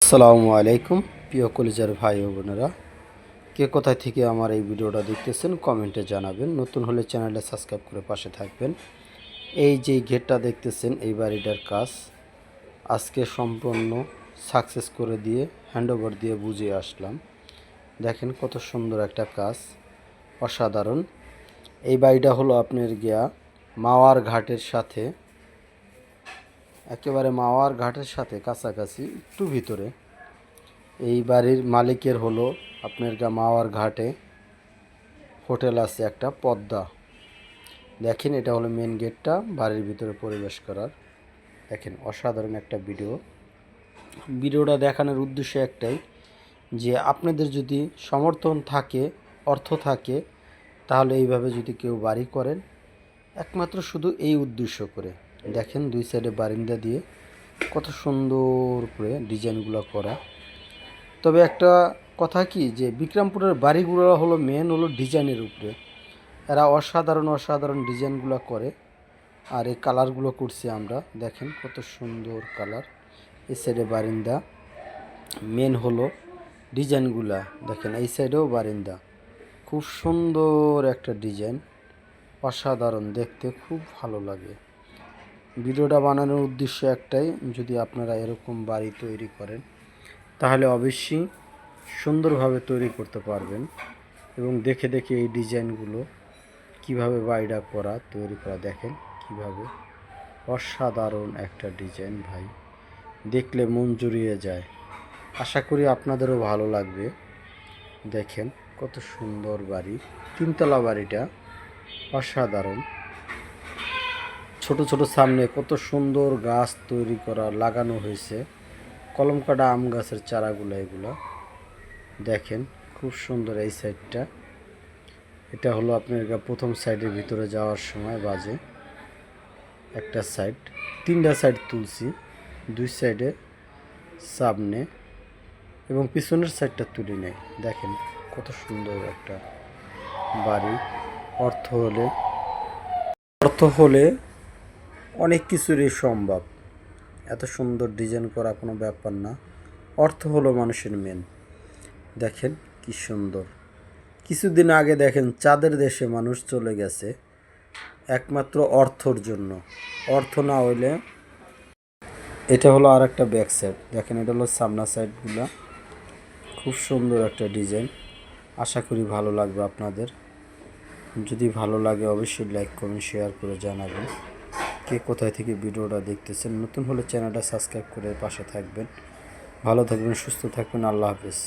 আসসালামু আলাইকুম প্রিয় কলিজার ভাই ও বোনেরা, কে কোথায় থেকে আমার এই ভিডিওটা দেখতেছেন কমেন্টে জানাবেন। নতুন হলে চ্যানেলটা সাবস্ক্রাইব করে পাশে থাকবেন। এই যে গেটটা দেখতেছেন, এই বাড়িটার কাজ আজকে সম্পূর্ণ সাকসেস করে দিয়ে হ্যান্ডওভার দিয়ে বুঝিয়ে আসলাম। দেখেন কত সুন্দর একটা কাজ, অসাধারণ। এই বাড়িটা হলো আপনার মাওয়ার ঘাটের সাথে, একেবারে মাওয়ার ঘাটের সাথে কাছাকাছি একটু ভিতরে। এই বাড়ির মালিকের হলো আপনার মাওয়ার ঘাটে হোটেল আছে একটা, পদ্মা। দেখেন এটা হলো মেন গেটটা বাড়ির ভিতরে প্রবেশ করার। দেখেন অসাধারণ একটা ভিডিওটা দেখানোর উদ্দেশ্য একটাই, যে আপনাদের যদি সমর্থন থাকে, অর্থ থাকে, তাহলে এইভাবে যদি কেউ বাড়ি করেন, একমাত্র শুধু এই উদ্দেশ্য করে। দেখেন দুই সাইডে বারিন্দা দিয়ে কত সুন্দর করে ডিজাইনগুলো করা। তবে একটা কথা কি, যে বিক্রমপুরের বাড়িগুলো হলো মেন হলো ডিজাইনের উপরে, এরা অসাধারণ অসাধারণ ডিজাইনগুলো করে। আর এই কালারগুলো করছি আমরা, দেখেন কত সুন্দর কালার। এই সাইডে বারিন্দা, মেন হলো ডিজাইনগুলা। দেখেন এই সাইডেও বারিন্দা, খুব সুন্দর একটা ডিজাইন, অসাধারণ দেখতে, খুব ভালো লাগে। ভিডিওটা বানানোর উদ্দেশ্য একটাই, যদি আপনারা এরকম বাড়ি তৈরি করেন তাহলে অবশ্যই সুন্দরভাবে তৈরি করতে পারবেন। এবং দেখে দেখে এই ডিজাইনগুলো কিভাবে বাড়িটা করা তৈরি করা, দেখেন কিভাবে অসাধারণ একটা ডিজাইন ভাই, দেখলে মন জুড়িয়ে যায়। আশা করি আপনাদেরও ভালো লাগবে। দেখেন কত সুন্দর বাড়ি, তিনতলা বাড়িটা অসাধারণ। ছোট ছোট সামনে কত সুন্দর গাছ তৈরি করা লাগানো হয়েছে, কলম কাটা আম গাছের চারাগুলো এগুলো দেখেন খুব সুন্দর। এই সাইডটা, এটা হলো আপনার প্রথম সাইডের ভিতরে যাওয়ার সময় বাজে একটা সাইড, তিনটা সাইড তুলছি, দুই সাইডে সামনে এবং পিছনের সাইডটা তুলি নেই। দেখেন কত সুন্দর একটা বাড়ি। অর্থ হলে অনেক কিছুরই সম্ভব। এত সুন্দর ডিজাইন করা কোনো ব্যাপার না, অর্থ হলো মানুষের মেন। দেখেন কি সুন্দর। কিছুদিন আগে দেখেন চাঁদের দেশে মানুষ চলে গেছে একমাত্র অর্থর জন্য। অর্থ না হইলে, এটা হলো আর একটা ব্যাক সাইড, দেখেন এটা হলো সামনা সাইডগুলো, খুব সুন্দর একটা ডিজাইন। আশা করি ভালো লাগবে আপনাদের। যদি ভালো লাগে অবশ্যই লাইক কমেন্ট শেয়ার করে জানাবেন কে কোথায় থেকে ভিডিওটা দেখতেছেন। নতুন হলে চ্যানেলটা সাবস্ক্রাইব করে পাশে থাকবেন। ভালো থাকবেন, সুস্থ থাকবেন, আল্লাহ হাফেজ।